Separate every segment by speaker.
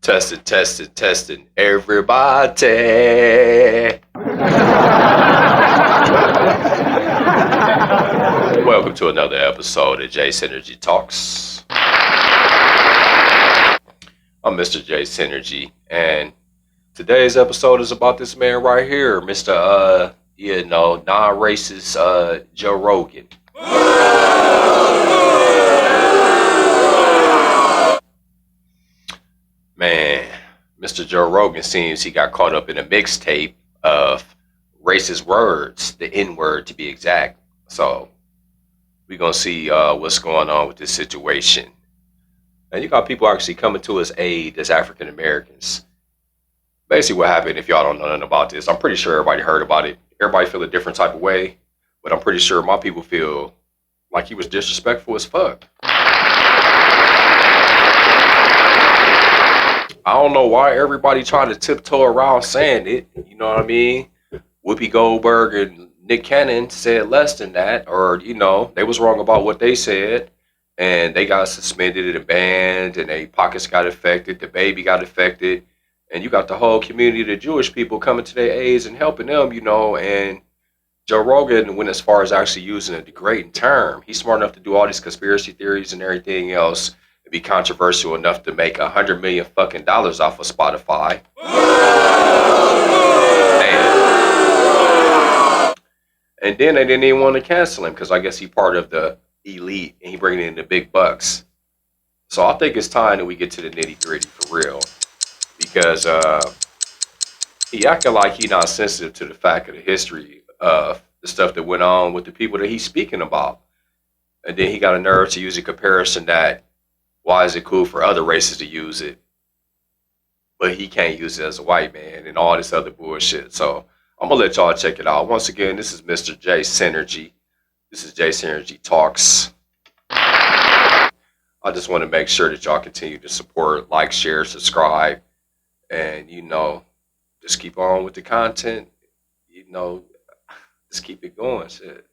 Speaker 1: Testing, everybody. Welcome to another episode of JSynergy Talks. I'm Mr. JSynergy, and today's episode is about this man right here, Mr. non-racist Joe Rogan. Man, Mr. Joe Rogan seems he got caught up in a mixtape of racist words, the N-word to be exact. So we're going to see what's going on with this situation. And you got people actually coming to his aid as African Americans. Basically what happened, if y'all don't know nothing about this, I'm pretty sure everybody heard about it. Everybody feel a different type of way, but I'm pretty sure my people feel like he was disrespectful as fuck. I don't know why everybody trying to tiptoe around saying it. You know what I mean? Whoopi Goldberg and Nick Cannon said less than that, or, they was wrong about what they said, and they got suspended and banned, and their pockets got affected, the baby got affected, and you got the whole community of the Jewish people coming to their aids and helping them, and Joe Rogan went as far as actually using a degrading term. He's smart enough to do all these conspiracy theories and everything else, be controversial enough to make $100 million fucking dollars off of Spotify. And then they didn't even want to cancel him because I guess he part of the elite and he bringing in the big bucks. So I think it's time that we get to the nitty gritty for real, because he acting like he not sensitive to the fact of the history of the stuff that went on with the people that he's speaking about. And then he got a nerve to use a comparison that why is it cool for other races to use it, but he can't use it as a white man and all this other bullshit. So I'm going to let y'all check it out. Once again, this is Mr. JSynergy. This is JSynergy Talks. I just want to make sure that y'all continue to support, like, share, subscribe, and, just keep on with the content. Just keep it going, shit.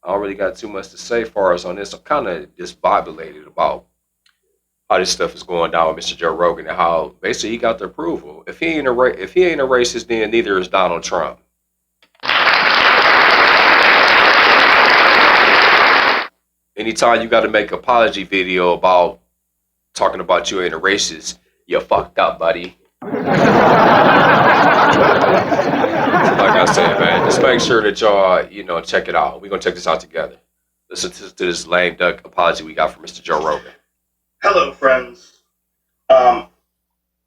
Speaker 1: I don't really got too much to say far as on this. I'm kind of disbobulated about how this stuff is going down with Mr. Joe Rogan and how basically he got the approval. If he ain't a racist, then neither is Donald Trump. Anytime you got to make an apology video about talking about you ain't a racist, you're fucked up, buddy. Like I said, man, just make sure that y'all, check it out. We're going to check this out together. Listen to this lame duck apology we got from Mr. Joe Rogan.
Speaker 2: Hello, friends. I'm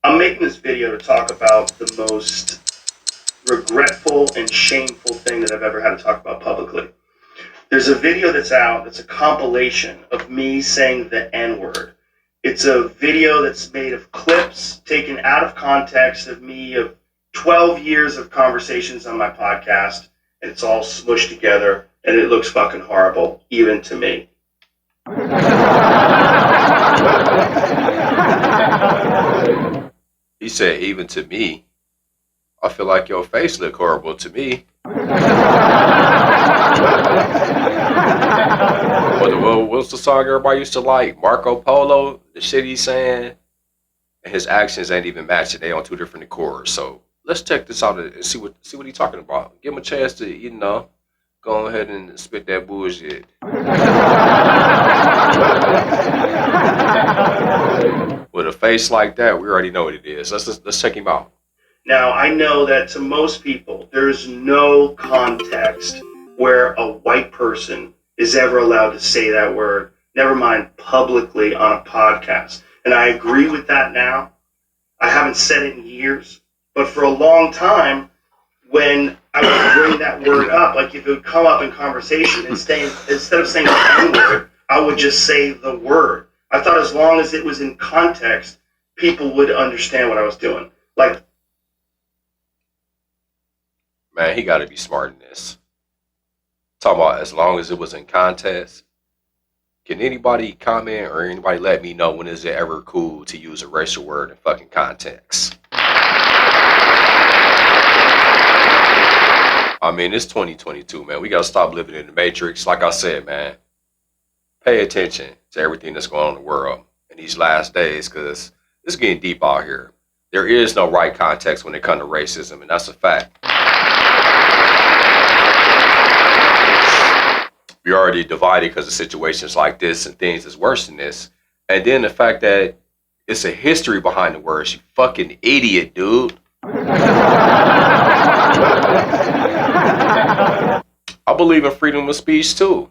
Speaker 2: making this video to talk about the most regretful and shameful thing that I've ever had to talk about publicly. There's a video that's out that's a compilation of me saying the N-word. It's a video that's made of clips taken out of context of me of 12 years of conversations on my podcast, and it's all smushed together, and it looks fucking horrible, even to me.
Speaker 1: He said, even to me. I feel like your face look horrible to me. What's the song everybody used to like? Marco Polo, the shit he's saying, and his actions ain't even matching. They on two different accords. So let's check this out and see what he's talking about. Give him a chance to, go ahead and spit that bullshit. With a face like that, we already know what it is. Let's check him out.
Speaker 2: Now, I know that to most people, there's no context where a white person is ever allowed to say that word, never mind publicly on a podcast. And I agree with that now. I haven't said it in years, but for a long time, when I would bring that word up, like if it would come up in conversation, instead of saying the N-word, I would just say the word. I thought as long as it was in context, people would understand what I was doing. Like,
Speaker 1: man, he got to be smart in this. Talking about as long as it was in context. Can anybody comment or anybody let me know when is it ever cool to use a racial word in fucking context? I mean, it's 2022, man. We got to stop living in the Matrix. Like I said, man, pay attention to everything that's going on in the world in these last days, because It's getting deep out here. There is no right context when it comes to racism, and that's a fact. We already divided because of situations like this and things that's worse than this. And then the fact that it's a history behind the words, you fucking idiot, dude. I believe in freedom of speech too.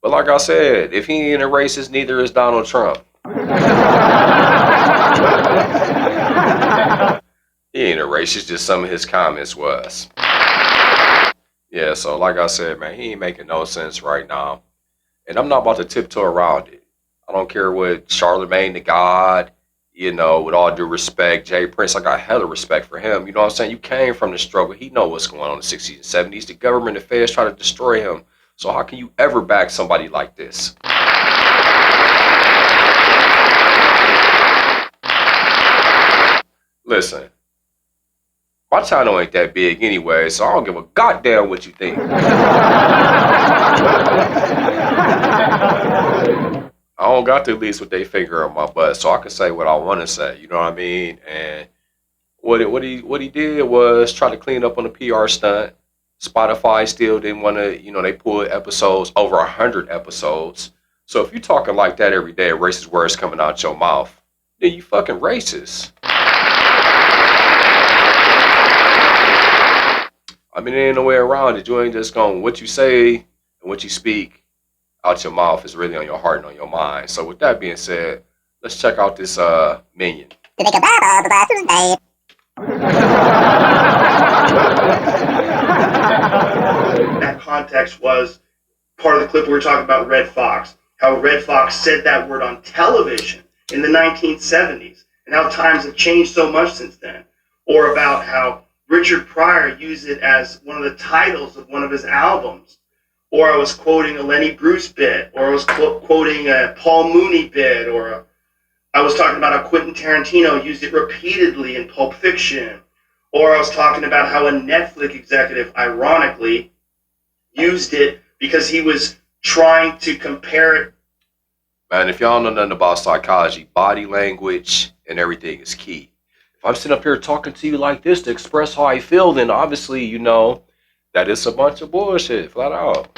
Speaker 1: But like I said, if he ain't a racist, neither is Donald Trump. He ain't a racist, just some of his comments was. Yeah, so like I said, man, he ain't making no sense right now. And I'm not about to tiptoe around it. I don't care what Charlemagne the God, with all due respect, Jay Prince, I got hella respect for him. You know what I'm saying? You came from the struggle. He know what's going on in the 60s and 70s. The government, the feds try to destroy him. So how can you ever back somebody like this? Listen, my channel ain't that big anyway, so I don't give a goddamn what you think. I don't got to at least with their finger on my butt, so I can say what I want to say. You know what I mean? And what he did was try to clean up on the PR stunt. Spotify still didn't want to, they pulled episodes, over 100 episodes. So if you talking like that every day, racist words coming out your mouth, then you fucking racist. I mean, there ain't no way around it. You ain't just going, what you say and what you speak out your mouth is really on your heart and on your mind. So with that being said, let's check out this minion.
Speaker 2: That context was part of the clip we were talking about Red Fox, how Red Fox said that word on television in the 1970s, and how times have changed so much since then. Or about how Richard Pryor used it as one of the titles of one of his albums. Or I was quoting a Lenny Bruce bit, or I was quoting a Paul Mooney bit, or I was talking about how Quentin Tarantino used it repeatedly in Pulp Fiction. Or I was talking about how a Netflix executive, ironically, used it because he was trying to compare it.
Speaker 1: Man, if y'all know nothing about psychology, body language and everything is key. If I'm sitting up here talking to you like this to express how I feel, then obviously that it's a bunch of bullshit, flat out.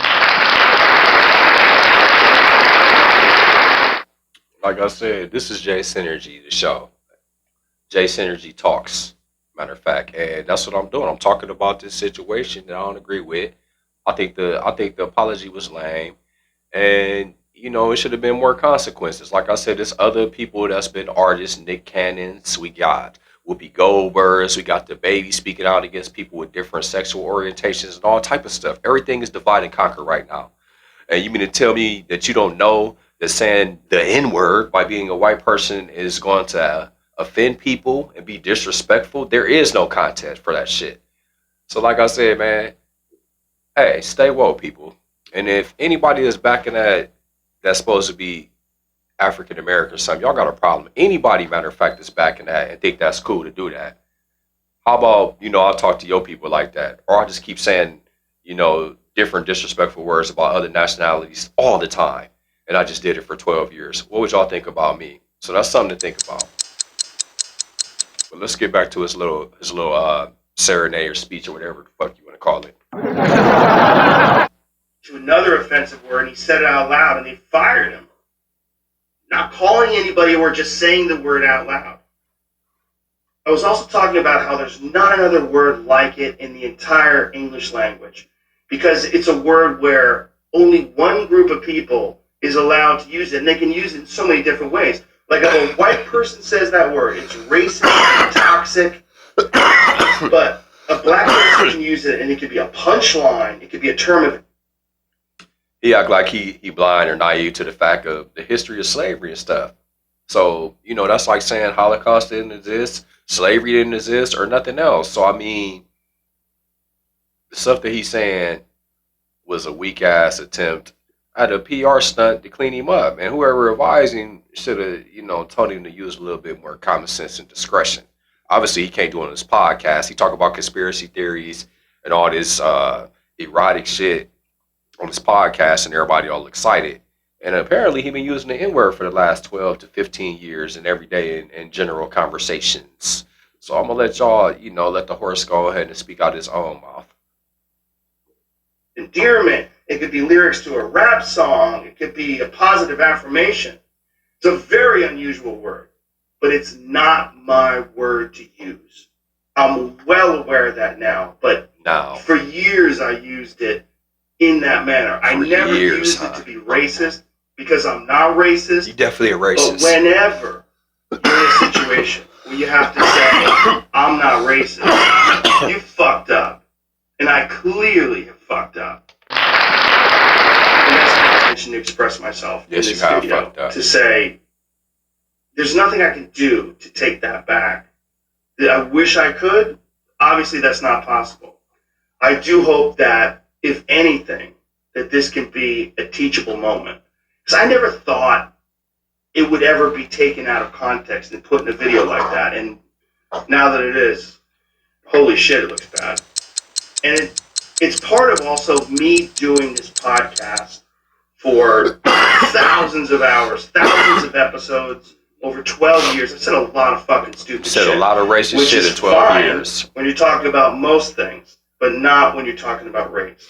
Speaker 1: Like I said, this is JSynergy, the show. JSynergy talks, matter of fact, and that's what I'm doing. I'm talking about this situation that I don't agree with. I think the apology was lame, and it should have been more consequences. Like I said, there's other people that's been artists, Nick Cannons, we got Whoopi Goldberg, we got the baby speaking out against people with different sexual orientations and all type of stuff. Everything is divide and conquer right now. And you mean to tell me that you don't know that saying the N-word by being a white person is going to offend people and be disrespectful? There is no context for that shit. So like I said, man, hey, stay woke, people. And if anybody is backing that's supposed to be African American or something, y'all got a problem. Anybody, matter of fact, is backing that and think that's cool to do that. How about, I'll talk to your people like that. Or I'll just keep saying, different disrespectful words about other nationalities all the time. And I just did it for 12 years. What would y'all think about me? So that's something to think about. But let's get back to his little serenade or speech or whatever the fuck you want to call it.
Speaker 2: To another offensive word, and he said it out loud, and they fired him. Not calling anybody or just saying the word out loud. I was also talking about how there's not another word like it in the entire English language, because it's a word where only one group of people is allowed to use it, and they can use it in so many different ways. Like if a white person says that word, it's racist, toxic, but a black person can use it, and it could be a punchline, it could be a term of...
Speaker 1: He act like he blind or naive to the fact of the history of slavery and stuff. So, that's like saying Holocaust didn't exist, slavery didn't exist, or nothing else. So, I mean, the stuff that he's saying was a weak-ass attempt at a PR stunt to clean him up. And whoever advised him should have, told him to use a little bit more common sense and discretion. Obviously, he can't do it on his podcast. He talk about conspiracy theories and all this erotic shit on his podcast, and everybody all excited. And apparently he been using the N-word for the last 12 to 15 years and every day in general conversations. So I'm going to let y'all, let the horse go ahead and speak out his own mouth.
Speaker 2: Endearment. It could be lyrics to a rap song. It could be a positive affirmation. It's a very unusual word, but it's not my word to use. I'm well aware of that now, but for years I used it in that manner. I never used it to be racist because I'm not racist.
Speaker 1: You're definitely a racist.
Speaker 2: But whenever you're in a situation where you have to say, I'm not racist, you fucked up. And I clearly have fucked up. And that's my intention to express myself in this video. To say, there's nothing I can do to take that back. I wish I could. Obviously, that's not possible. I do hope that, if anything, that this can be a teachable moment. Because I never thought it would ever be taken out of context and put in a video like that. And now that it is, holy shit, it looks bad. And it's part of also me doing this podcast for thousands of hours, thousands of episodes, over 12 years. I said a lot of fucking stupid shit.
Speaker 1: Said a lot of racist shit in 12 years.
Speaker 2: When you're talking about most things, but not when you're talking about race.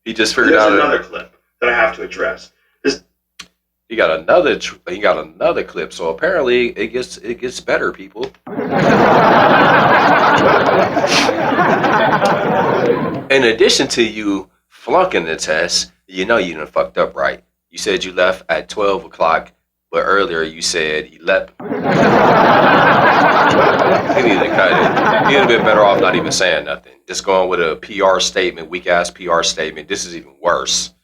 Speaker 1: He just figured out
Speaker 2: another clip that I have to address.
Speaker 1: He got another clip. So apparently it gets better, people. In addition to you flunking the test, you done fucked up, right? You said you left at 12 o'clock, but earlier you said you left. He needed to cut it. He would have been better off not even saying nothing. Just going with a PR statement, weak ass PR statement. This is even worse.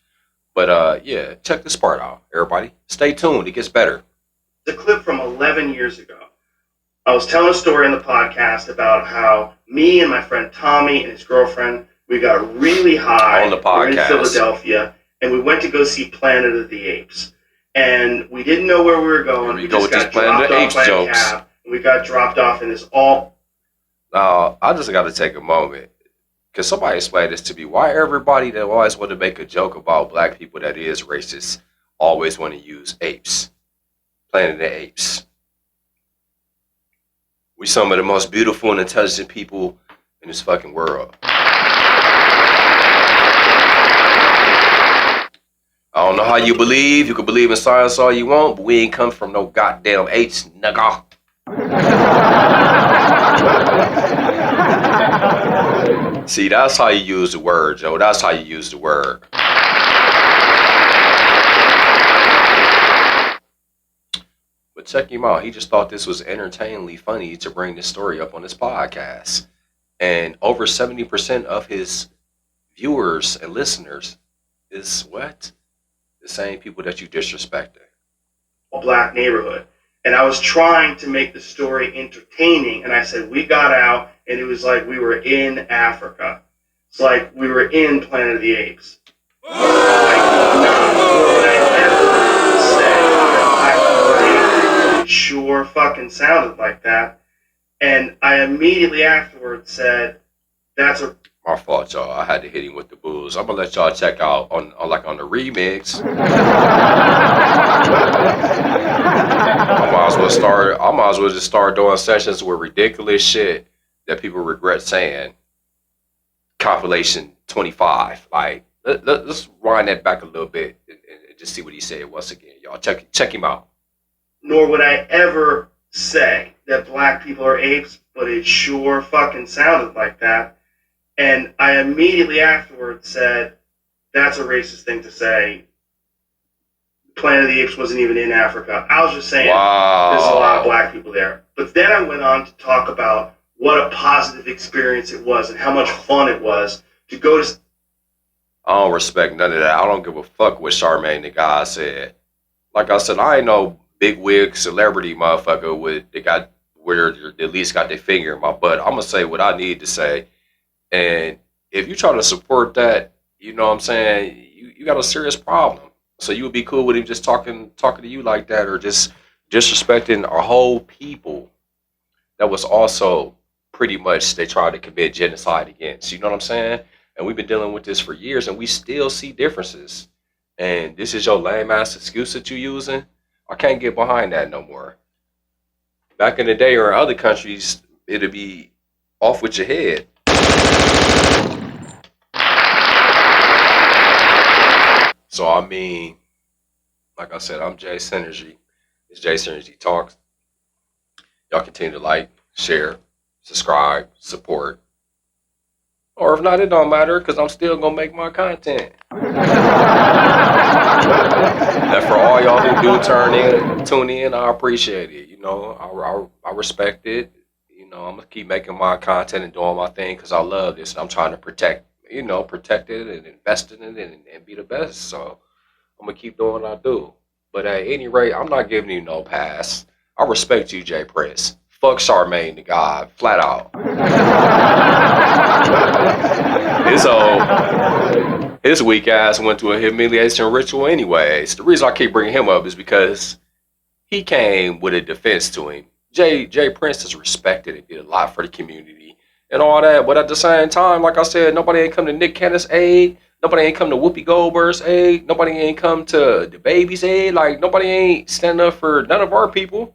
Speaker 1: But yeah, check this part out, everybody. Stay tuned. It gets better.
Speaker 2: The clip from 11 years ago. I was telling a story in the podcast about how me and my friend Tommy and his girlfriend, we got really high.
Speaker 1: On the podcast.
Speaker 2: We were in Philadelphia, and we went to go see Planet of the Apes. And we didn't know where we were going. We just got dropped off by a cab. And we got dropped off in this all...
Speaker 1: Now, I just got to take a moment. Because somebody explained this to me. Why everybody that always want to make a joke about black people that is racist always want to use apes? Planet of the Apes. We some of the most beautiful and intelligent people in this fucking world. I don't know how you believe. You can believe in science all you want, but we ain't come from no goddamn apes, nigga. See, that's how you use the word, Joe. That's how you use the word. But check him out. He just thought this was entertainingly funny to bring this story up on his podcast. And over 70% of his viewers and listeners is what? The same people that you disrespected.
Speaker 2: A black neighborhood. And I was trying to make the story entertaining. And I said, we got out, and it was like we were in Africa. It's like we were in Planet of the Apes. Like, it sure fucking sounded like that. And I immediately afterwards said, that's a...
Speaker 1: My fault, y'all. I had to hit him with the booze. I'm gonna let y'all check out on the remix. I might as well just start doing sessions with ridiculous shit that people regret saying. Compilation 25. Like, let's wind that back a little bit and just see what he said once again, y'all. Check him out.
Speaker 2: Nor would I ever say that black people are apes, but it sure fucking sounded like that. And I immediately afterwards said, that's a racist thing to say. Planet of the Apes wasn't even in Africa. I was just saying, There's a lot of black people there. But then I went on to talk about what a positive experience it was and how much fun it was to go to...
Speaker 1: I don't respect none of that. I don't give a fuck what Charmaine the guy said. Like I said, I ain't no big wig celebrity motherfucker where they at least got their finger in my butt. I'm going to say what I need to say. And if you try to support that, you know what I'm saying, you got a serious problem. So you would be cool with him just talking to you like that, or just disrespecting a whole people that was also pretty much they tried to commit genocide against. You know what I'm saying? And we've been dealing with this for years, and we still see differences. and this is your lame ass excuse that you're using, I can't get behind that no more. Back in the day or in other countries, it'd be off with your head. So I mean, like I said, I'm JSynergy. It's JSynergy Talks. Y'all continue to like, share, subscribe, support. Or if not, it don't matter because I'm still going to make my content. And for all y'all who do tune in, I appreciate it. You know, I respect it. You know, I'm going to keep making my content and doing my thing because I love this. And I'm trying to protect it and invest in it and be the best. So I'm going to keep doing what I do. But at any rate, I'm not giving you no pass. I respect you, Jay Prince. Fuck Charmaine the God, flat out. His weak ass went through a humiliation ritual anyways. The reason I keep bringing him up is because he came with a defense to him. Jay Prince is respected and did a lot for the community and all that. But at the same time, like I said, nobody ain't come to Nick Cannon's aid. Nobody ain't come to Whoopi Goldberg's aid. Nobody ain't come to the baby's aid. Like, nobody ain't standing up for none of our people.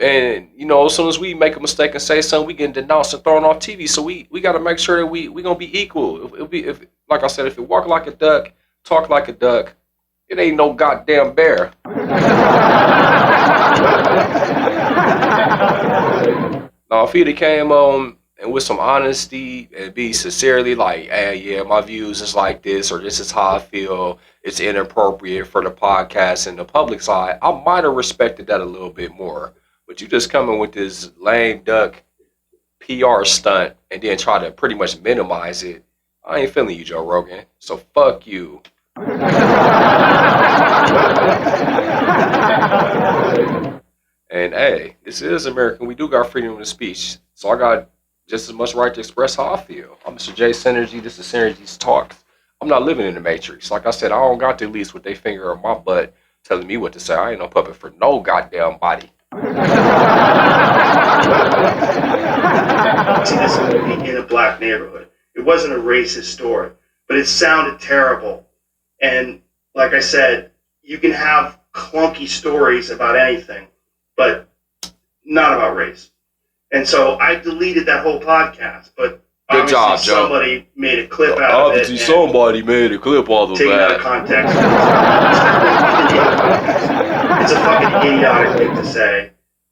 Speaker 1: And, you know, as soon as we make a mistake and say something, we get denounced and thrown off TV. So we got to make sure that we going to be equal. If like I said, if you walk like a duck, talk like a duck, it ain't no goddamn bear. Now, if he'd came on and with some honesty and be sincerely like, hey, yeah, my views is like this, or this is how I feel, it's inappropriate for the podcast and the public side, I might have respected that a little bit more. But you just coming with this lame duck PR stunt and then try to pretty much minimize it. I ain't feeling you, Joe Rogan. So fuck you. And hey, this is America. We do got freedom of speech. So I got just as much right to express how I feel. I'm Mr. JSynergy. This is Synergy's Talks. I'm not living in the Matrix. Like I said, I don't got to at least with their finger on my butt telling me what to say. I ain't no puppet for no goddamn body.
Speaker 2: See this movie in a black neighborhood. It wasn't a racist story, but it sounded terrible. And like I said, you can have clunky stories about anything, but not about race. And so I deleted that whole podcast, but
Speaker 1: good job, Joe.
Speaker 2: Somebody made a clip out of it.
Speaker 1: Obviously, somebody made a clip out of
Speaker 2: taken out of
Speaker 1: that.
Speaker 2: context. It's a fucking idiotic thing to say,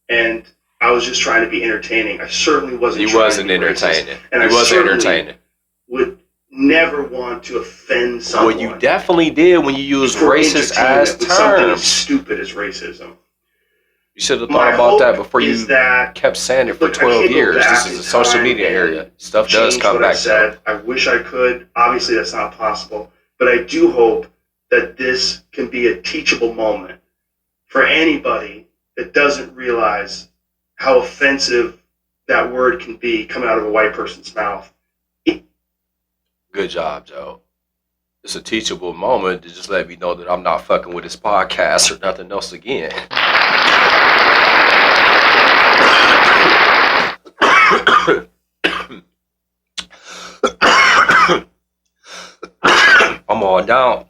Speaker 2: and I was just trying to be entertaining. I certainly wasn't.
Speaker 1: He wasn't entertaining.
Speaker 2: And
Speaker 1: he wasn't entertaining.
Speaker 2: Would never want to offend someone.
Speaker 1: Well, you definitely did when you used racist ass
Speaker 2: terms. Something as
Speaker 1: terms.
Speaker 2: stupid as racism.
Speaker 1: You should have thought about that before you kept saying it for
Speaker 2: Look,
Speaker 1: 12 years. This is
Speaker 2: in
Speaker 1: a social
Speaker 2: time
Speaker 1: media
Speaker 2: and
Speaker 1: area. Stuff does
Speaker 2: change
Speaker 1: come
Speaker 2: what I
Speaker 1: back
Speaker 2: said.
Speaker 1: to.
Speaker 2: I wish I could. Obviously, that's not possible. But I do hope that this can be a teachable moment for anybody that doesn't realize how offensive that word can be coming out of a white person's mouth.
Speaker 1: Good job, Joe. It's a teachable moment to just let me know that I'm not fucking with this podcast or nothing else again. I'm all down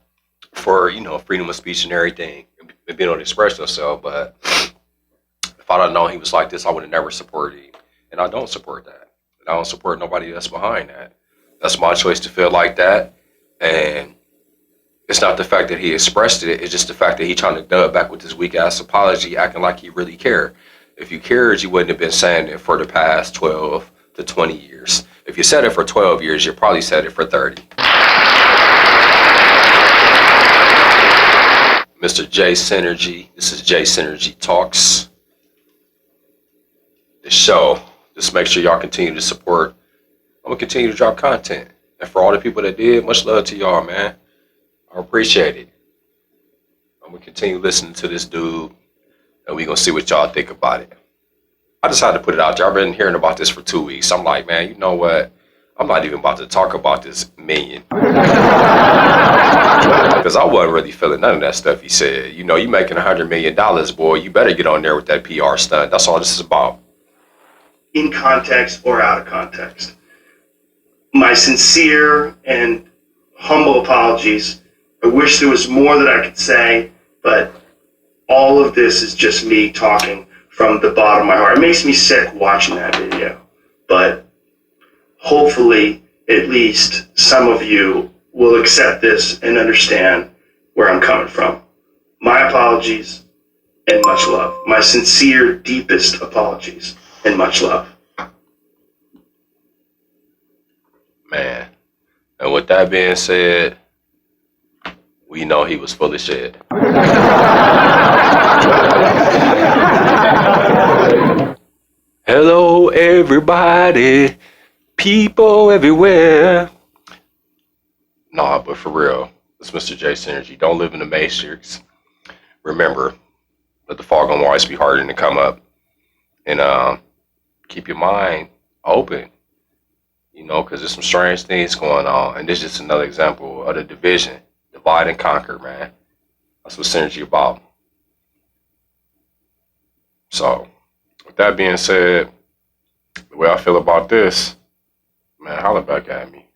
Speaker 1: for, freedom of speech and everything, and being able to express yourself, but if I'd have known he was like this, I would have never supported him. And I don't support that. And I don't support nobody that's behind that. That's my choice to feel like that. And it's not the fact that he expressed it, it's just the fact that he trying to dub back with this weak ass apology, acting like he really cared. If you cared, you wouldn't have been saying it for the past 12 to 20 years. If you said it for 12 years, you probably said it for 30. Mr. JSynergy, this is JSynergy Talks. The show. Just make sure y'all continue to support. I'm going to continue to drop content. And for all the people that did, much love to y'all, man. I appreciate it. I'm going to continue listening to this dude, and we're going to see what y'all think about it. I decided to put it out there. I've been hearing about this for 2 weeks. I'm like, man, you know what? I'm not even about to talk about this million. Because I wasn't really feeling none of that stuff he said. You making $100 million, boy. You better get on there with that PR stunt. That's all this is about.
Speaker 2: In context or out of context. My sincere and humble apologies I wish there was more that I could say, but all of this is just me talking from the bottom of my heart. It makes me sick watching that video, but hopefully at least some of you will accept this and understand where I'm coming from. My apologies and much love. My sincere, deepest apologies and much love.
Speaker 1: Man. And with that being said, we know he was full of shit. Hello, everybody. People everywhere. Nah, but for real, it's Mr. JSynergy. Don't live in the matrix. Remember, let the fog on always be harder to come up. And keep your mind open. You know, because there's some strange things going on. And this is just another example of the division. Divide and conquer, man. That's what synergy about. So, with that being said, the way I feel about this, man, holler back at me.